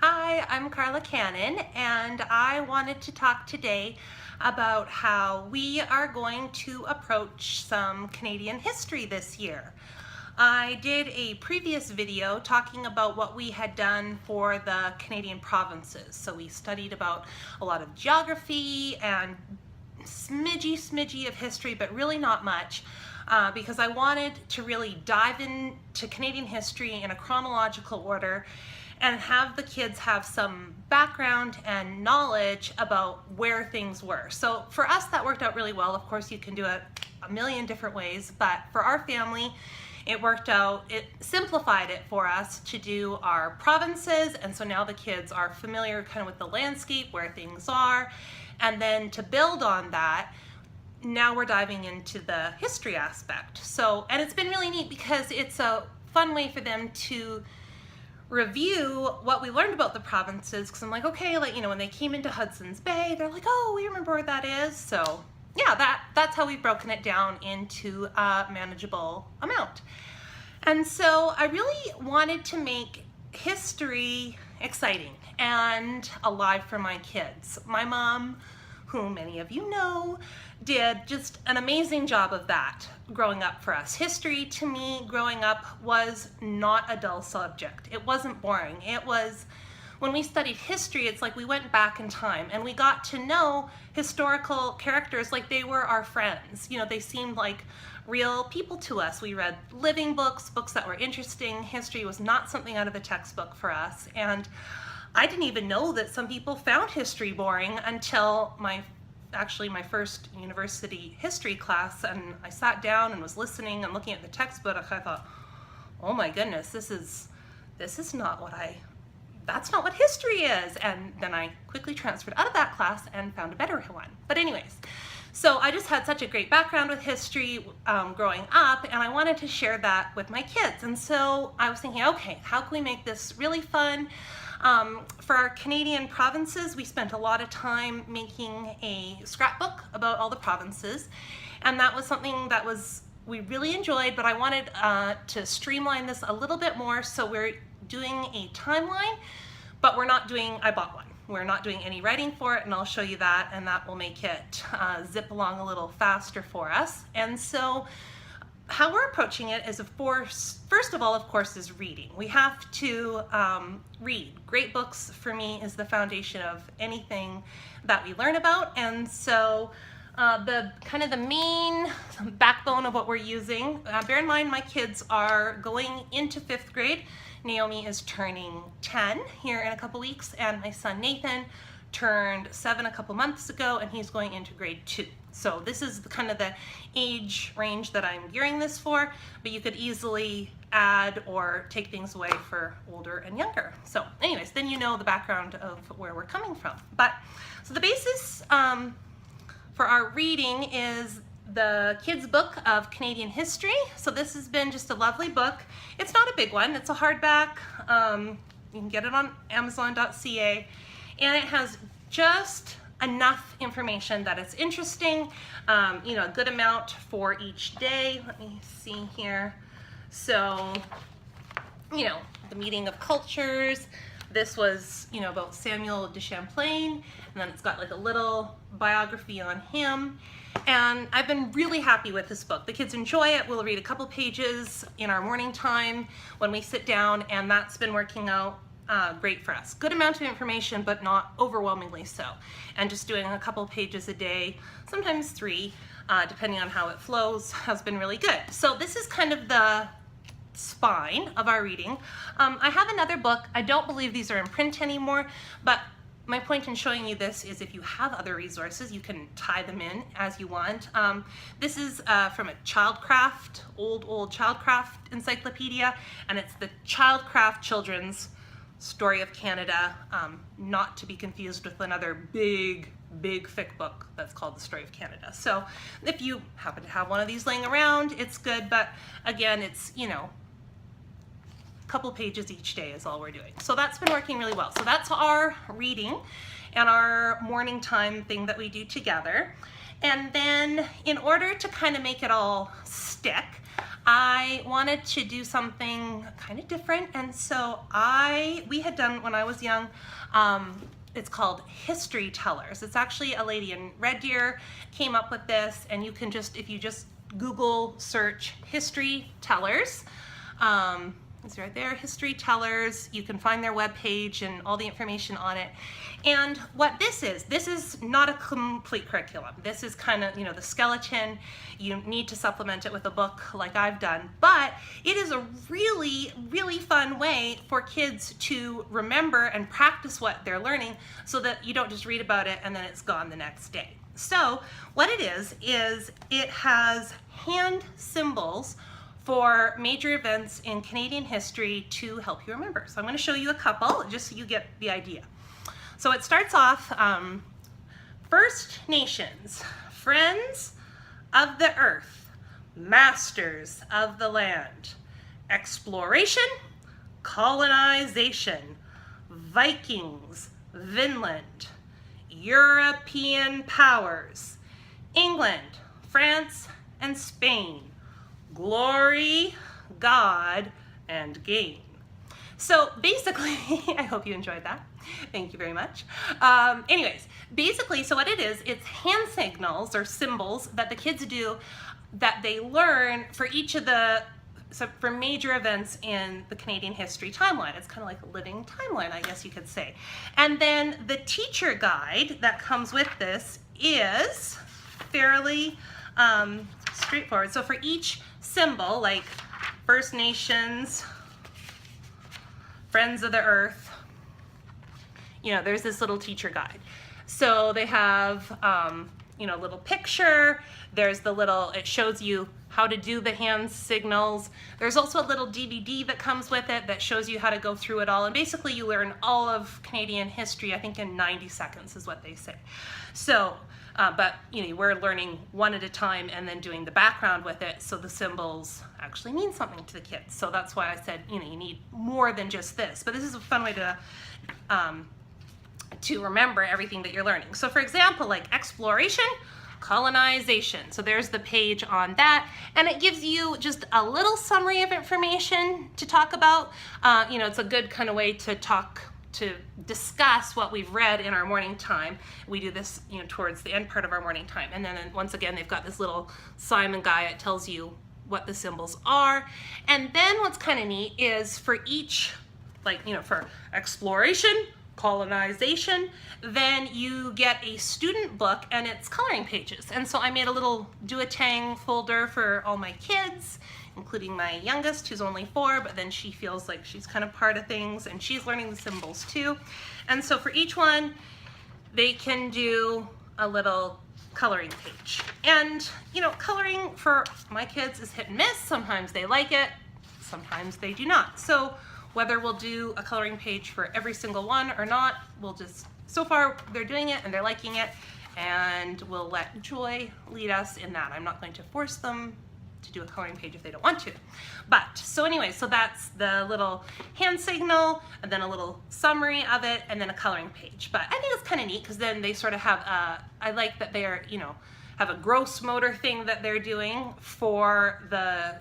Hi, I'm Carla Cannon, and I wanted to talk today about how we are going to approach some Canadian history this year. I did a previous video talking about what we had done for the Canadian provinces. So we studied about a lot of geography and smidgy of history, but really not much. Because I wanted to really dive into Canadian history in a chronological order and have the kids have some background and knowledge about where things were. So for us, that worked out really well. Of course, you can do it a million different ways, but for our family, it worked out, it simplified it for us to do our provinces, and so now the kids are familiar kind of with the landscape, where things are, and then to build on that, now we're diving into the history aspect. So, and it's been really neat because it's a fun way for them to review what we learned about the provinces, because I'm like, okay, like, you know, when they came into Hudson's Bay, they're like, oh, we remember where that is. So yeah, that's how we've broken it down into a manageable amount. And so I really wanted to make history exciting and alive for my kids. My mom, who many of you know, did just an amazing job of that growing up for us. History to me growing up was not a dull subject. It wasn't boring. It was, when we studied history, it's like we went back in time and we got to know historical characters like they were our friends. You know, they seemed like real people to us. We read living books, books that were interesting. History was not something out of a textbook for us. And I didn't even know that some people found history boring until my first university history class, and I sat down and was listening and looking at the textbook. I thought, oh my goodness, that's not what history is. And then I quickly transferred out of that class and found a better one. But anyways, so I just had such a great background with history growing up, and I wanted to share that with my kids. And so I was thinking, okay, how can we make this really fun? For our Canadian provinces, we spent a lot of time making a scrapbook about all the provinces, and that was something that we really enjoyed, but I wanted to streamline this a little bit more, so we're doing a timeline, but I bought one. We're not doing any writing for it, and I'll show you that, and that will make it zip along a little faster for us. And so how we're approaching it is, of course, first of all, of course, is reading. We have to read. Great books, for me, is the foundation of anything that we learn about. And so the main backbone of what we're using, bear in mind my kids are going into 5th grade. Naomi is turning 10 here in a couple weeks, and my son Nathan turned 7 a couple months ago, and he's going into grade 2. So this is the age range that I'm gearing this for, but you could easily add or take things away for older and younger. So anyways, then you know the background of where we're coming from. But so the basis for our reading is the kids' book of Canadian history. So this has been just a lovely book. It's not a big one, it's a hardback. You can get it on Amazon.ca, and it has just enough information that it's interesting, you know, a good amount for each day. Let me see here. So, you know, the meeting of cultures. This was, you know, about Samuel de Champlain, and then it's got like a little biography on him. And I've been really happy with this book. The kids enjoy it. We'll read a couple pages in our morning time when we sit down, and that's been working out great for us. Good amount of information, but not overwhelmingly so. And just doing a couple pages a day, sometimes 3, depending on how it flows, has been really good. So this is kind of the spine of our reading. I have another book. I don't believe these are in print anymore, but my point in showing you this is if you have other resources, you can tie them in as you want. This is from a Childcraft, old Childcraft encyclopedia, and it's the Childcraft Children's Story of Canada, not to be confused with another big thick book that's called The Story of Canada. So if you happen to have one of these laying around, it's good, but again, it's, you know, a couple pages each day is all we're doing. So that's been working really well. So that's our reading and our morning time thing that we do together. And then in order to kind of make it all stick, I wanted to do something kind of different, and so we had done when I was young, it's called History Tellers. It's actually a lady in Red Deer came up with this, and you can just, if you just Google search History Tellers, it's right there, History Tellers. You can find their webpage and all the information on it. And what this is not a complete curriculum. This is kind of, the skeleton. You need to supplement it with a book like I've done, but it is a really, really fun way for kids to remember and practice what they're learning so that you don't just read about it and then it's gone the next day. So what it is it has hand symbols for major events in Canadian history to help you remember. So I'm going to show you a couple just so you get the idea. So it starts off, First Nations, friends of the earth, masters of the land, exploration, colonization, Vikings, Vinland, European powers, England, France, and Spain, glory, God, and gain. So basically, I hope you enjoyed that. Thank you very much. Anyways, basically, so what it is, it's hand signals or symbols that the kids do that they learn for each of for major events in the Canadian history timeline. It's kind of like a living timeline, I guess you could say. And then the teacher guide that comes with this is fairly straightforward. So for each symbol, like First Nations, Friends of the Earth, there's this little teacher guide. So they have, a little picture. There's it shows you how to do the hand signals. There's also a little DVD that comes with it that shows you how to go through it all. And basically you learn all of Canadian history, I think in 90 seconds is what they say. So, but we're learning one at a time and then doing the background with it, so the symbols actually mean something to the kids. So that's why I said, you need more than just this. But this is a fun way to remember everything that you're learning. So for example, like exploration, colonization. So there's the page on that, and it gives you just a little summary of information to talk about. It's a good kind of way to discuss what we've read in our morning time. We do this, towards the end part of our morning time. And then once again, they've got this little Simon guy. It tells you what the symbols are. And then what's kind of neat is for each, for exploration, colonization, then you get a student book and it's coloring pages. And so I made a little do-a-tang folder for all my kids, including my youngest, who's only 4, but then she feels like she's kind of part of things and she's learning the symbols too. And so for each one, they can do a little coloring page. And, coloring for my kids is hit and miss. Sometimes they like it, sometimes they do not. So whether we'll do a coloring page for every single one or not, so far they're doing it and they're liking it, and we'll let joy lead us in that. I'm not going to force them to do a coloring page if they don't want to. But, so anyway, so that's the little hand signal, and then a little summary of it, and then a coloring page. But I think it's kind of neat because then they sort of have I like that they're, have a gross motor thing that they're doing for the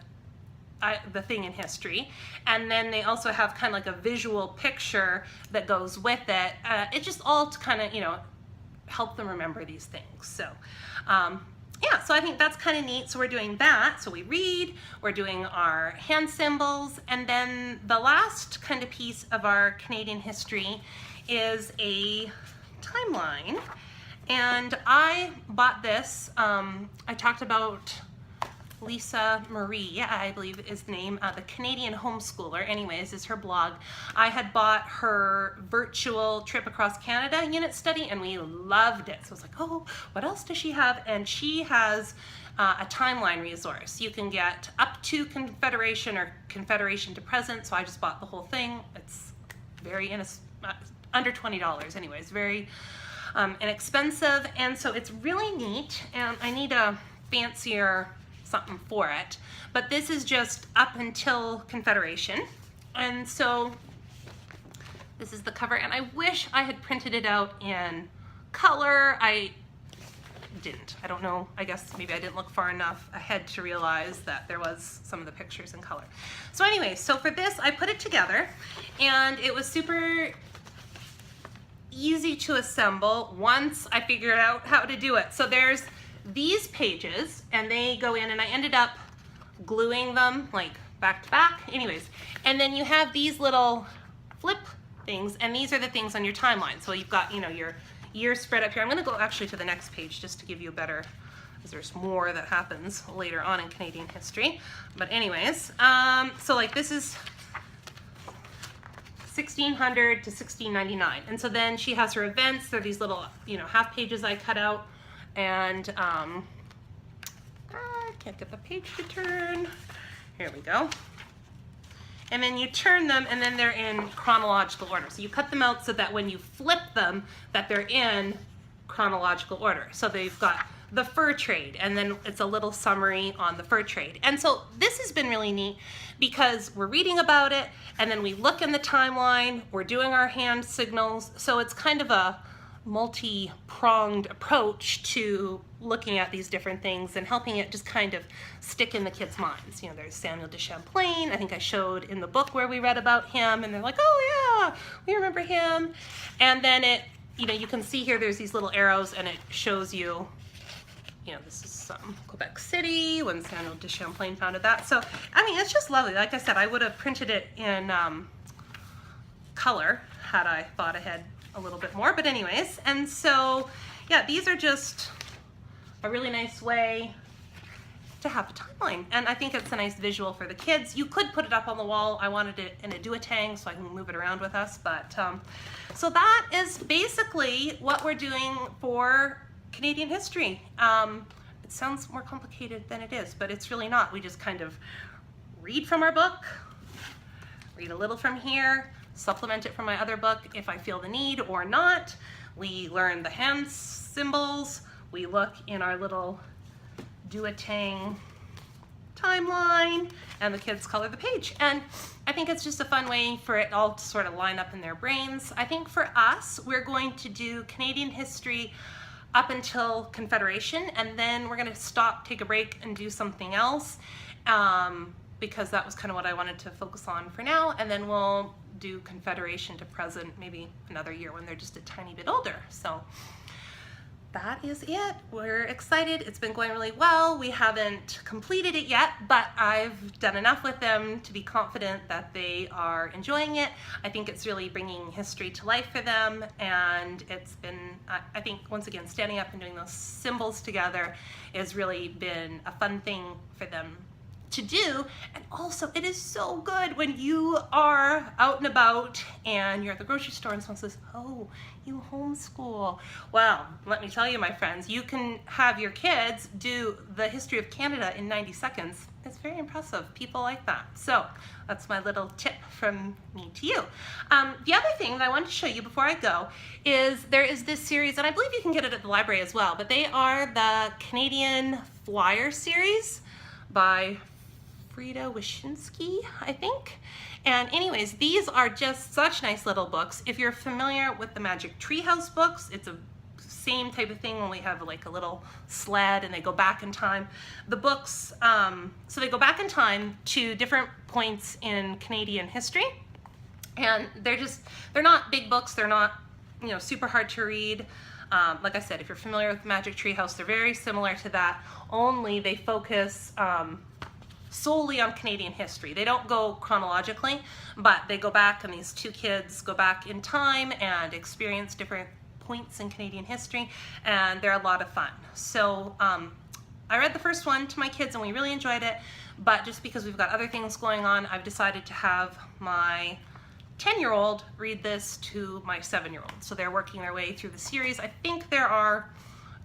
thing in history, and then they also have kind of like a visual picture that goes with it. It's just all to kind of, help them remember these things. So, yeah, so I think that's kind of neat. So we're doing that. So we read, we're doing our hand symbols, and then the last kind of piece of our Canadian history is a timeline. And I bought this. I talked about Lisa Marie, I believe is the name, the Canadian homeschooler, anyways, is her blog. I had bought her virtual trip across Canada unit study and we loved it. So I was like, oh, what else does she have? And she has a timeline resource. You can get up to Confederation or Confederation to present, so I just bought the whole thing. It's very under $20 anyways, very inexpensive, and so it's really neat, and I need a fancier something for it, but this is just up until Confederation. And so this is the cover, and I wish I had printed it out in color. didn't. I don't know, I guess maybe I didn't look far enough ahead to realize that there was some of the pictures in color. So anyway, so for this I put it together, and it was super easy to assemble once I figured out how to do it. So there's these pages, and they go in, and I ended up gluing them like back to back. Anyways, and then you have these little flip things, and these are the things on your timeline. So you've got, you know, your year spread up here. I'm going to go actually to the next page just to give you a better, because there's more that happens later on in Canadian history. But anyways, so like this is 1600 to 1699, and so then she has her events. They're these little, you know, half pages I cut out, and I can't get the page to turn. Here we go. And then you turn them, and then they're in chronological order. So you cut them out so that when you flip them, that they're in chronological order. So they've got the fur trade, and then it's a little summary on the fur trade. And so this has been really neat because we're reading about it, and then we look in the timeline, we're doing our hand signals. So it's kind of a multi-pronged approach to looking at these different things and helping it just kind of stick in the kids' minds. You know, there's Samuel de Champlain. I think I showed in the book where we read about him, and they're like, oh yeah, we remember him. And then it, you know, you can see here there's these little arrows, and it shows you, you know, this is Quebec City when Samuel de Champlain founded that. So, I mean, it's just lovely. Like I said, I would have printed it in color had I thought ahead a little bit more, but anyways. And so, yeah, these are just a really nice way to have a timeline, and I think it's a nice visual for the kids. You could put it up on the wall. I wanted it in a duotang so I can move it around with us, but so that is basically what we're doing for Canadian history. It sounds more complicated than it is, but it's really not. We just kind of read from our book, read a little from here, supplement it from my other book if I feel the need or not. We learn the hand symbols. We look in our little duotang timeline, and the kids color the page. And I think it's just a fun way for it all to sort of line up in their brains. I think for us, we're going to do Canadian history up until Confederation, and then we're going to stop, take a break, and do something else, because that was kind of what I wanted to focus on for now, and then we'll do Confederation to present maybe another year when they're just a tiny bit older. So that is it. We're excited. It's been going really well. We haven't completed it yet, but I've done enough with them to be confident that they are enjoying it. I think it's really bringing history to life for them, and it's been, I think, once again, standing up and doing those symbols together has really been a fun thing for them to do. And also, it is so good when you are out and about and you're at the grocery store and someone says, oh, you homeschool. Well, let me tell you, my friends, you can have your kids do the history of Canada in 90 seconds. It's very impressive. People like that. So that's my little tip from me to you. The other thing that I wanted to show you before I go is there is this series, and I believe you can get it at the library as well, but they are the Canadian Flyer series by Frida Wyszynski, I think. And anyways, these are just such nice little books. If you're familiar with the Magic Treehouse books, it's a same type of thing when we have like a little sled and they go back in time. The books, so they go back in time to different points in Canadian history, and they're not big books. They're not, you know, super hard to read. Like I said, if you're familiar with Magic Treehouse, they're very similar to that, only they focus solely on Canadian history. They don't go chronologically, but they go back, and these two kids go back in time and experience different points in Canadian history, and they're a lot of fun. So I read the first one to my kids and we really enjoyed it, but just because we've got other things going on, I've decided to have my 10-year-old read this to my 7-year-old. So they're working their way through the series. I think there are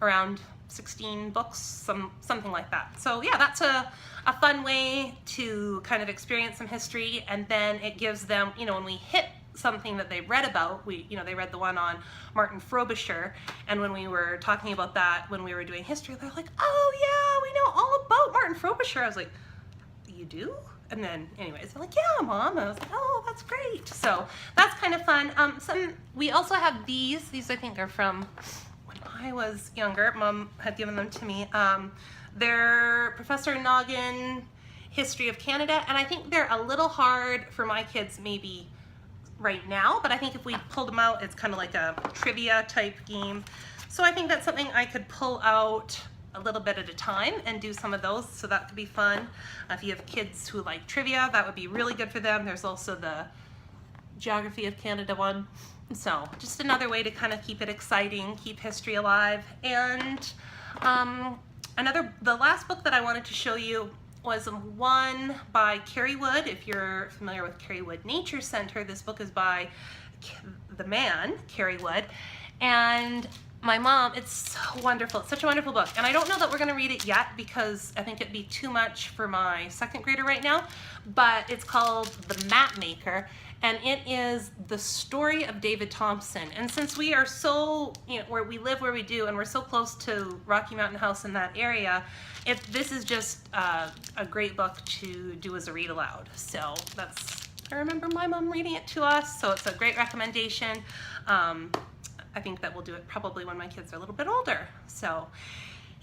around 16 books, something like that. So yeah, that's a fun way to kind of experience some history, and then it gives them, you know, when we hit something that they read about, they read the one on Martin Frobisher, and when we were talking about that when we were doing history, they're like, oh yeah, we know all about Martin Frobisher. I was like, you do? And then anyways, I'm like, yeah, Mom. I was like, oh, that's great. So that's kind of fun. We also have these I think are from, I was younger. Mom had given them to me. They're Professor Noggin History of Canada, and I think they're a little hard for my kids maybe right now, but I think if we pulled them out, it's kind of like a trivia type game. So I think that's something I could pull out a little bit at a time and do some of those, so that could be fun. If you have kids who like trivia, that would be really good for them. There's also the Geography of Canada one. So just another way to kind of keep it exciting, keep history alive. And the last book that I wanted to show you was one by Kerry Wood. If you're familiar with Kerry Wood Nature Center, this book is by the man, Kerry Wood. And my mom, it's so wonderful. It's such a wonderful book. And I don't know that we're going to read it yet because I think it'd be too much for my second grader right now. But it's called The Map Maker. And it is the story of David Thompson. And since we are so, where we live where we do, and we're so close to Rocky Mountain House in that area, this is just a great book to do as a read aloud. So I remember my mom reading it to us, so it's a great recommendation. I think that we'll do it probably when my kids are a little bit older. So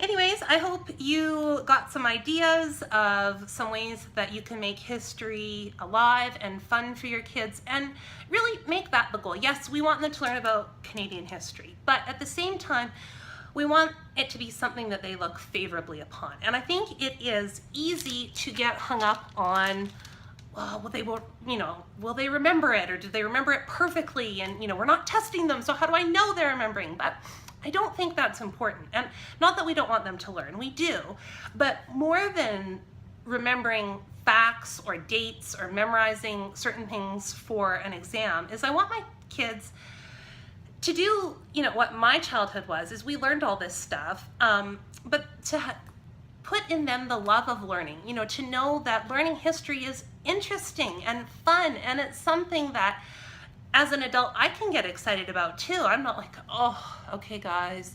anyways, I hope you got some ideas of some ways that you can make history alive and fun for your kids and really make that the goal. Yes, we want them to learn about Canadian history, but at the same time, we want it to be something that they look favorably upon. And I think it is easy to get hung up on, well, will they remember it, or do they remember it perfectly? And we're not testing them, so how do I know they're remembering? But I don't think that's important. And not that we don't want them to learn, we do. But more than remembering facts or dates or memorizing certain things for an exam is I want my kids to do, what my childhood was, is we learned all this stuff, but to put in them the love of learning, to know that learning history is interesting and fun, and it's something that as an adult I can get excited about too. I'm not like, oh, okay guys,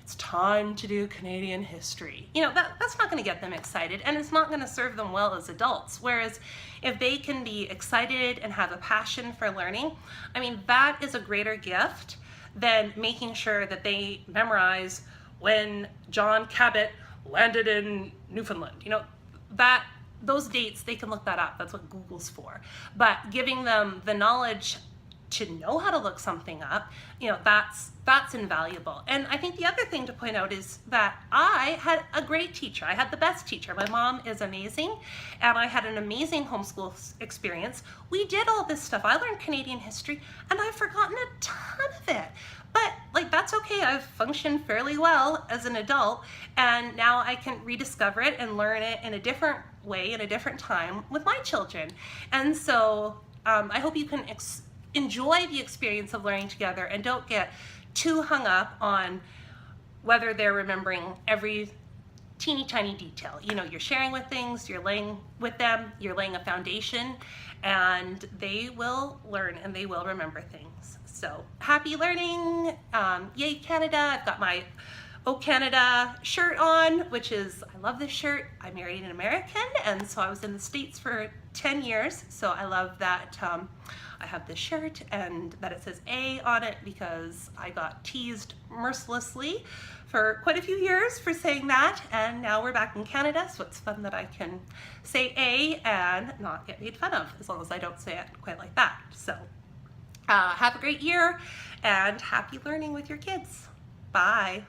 it's time to do Canadian history. That's not going to get them excited, and it's not going to serve them well as adults. Whereas if they can be excited and have a passion for learning, I mean, that is a greater gift than making sure that they memorize when John Cabot landed in Newfoundland. Those dates, they can look that up. That's what Google's for. But giving them the knowledge to know how to look something up, that's invaluable. And I think the other thing to point out is that I had a great teacher. I had the best teacher. My mom is amazing, and I had an amazing homeschool experience. We did all this stuff. I learned Canadian history, and I've forgotten a ton of it. But that's okay. I've functioned fairly well as an adult, and now I can rediscover it and learn it in a different way, in a different time with my children. And so I hope you can enjoy the experience of learning together and don't get too hung up on whether they're remembering every teeny tiny detail. You're sharing with things, you're laying with them, you're laying a foundation, and they will learn and they will remember things. So happy learning. Yay Canada. I've got my Oh Canada shirt on, which is, I love this shirt. I married an American, and so I was in the States for 10 years. So I love that I have this shirt and that it says A on it, because I got teased mercilessly for quite a few years for saying that, and now we're back in Canada, so it's fun that I can say A and not get made fun of, as long as I don't say it quite like that. So have a great year and happy learning with your kids. Bye.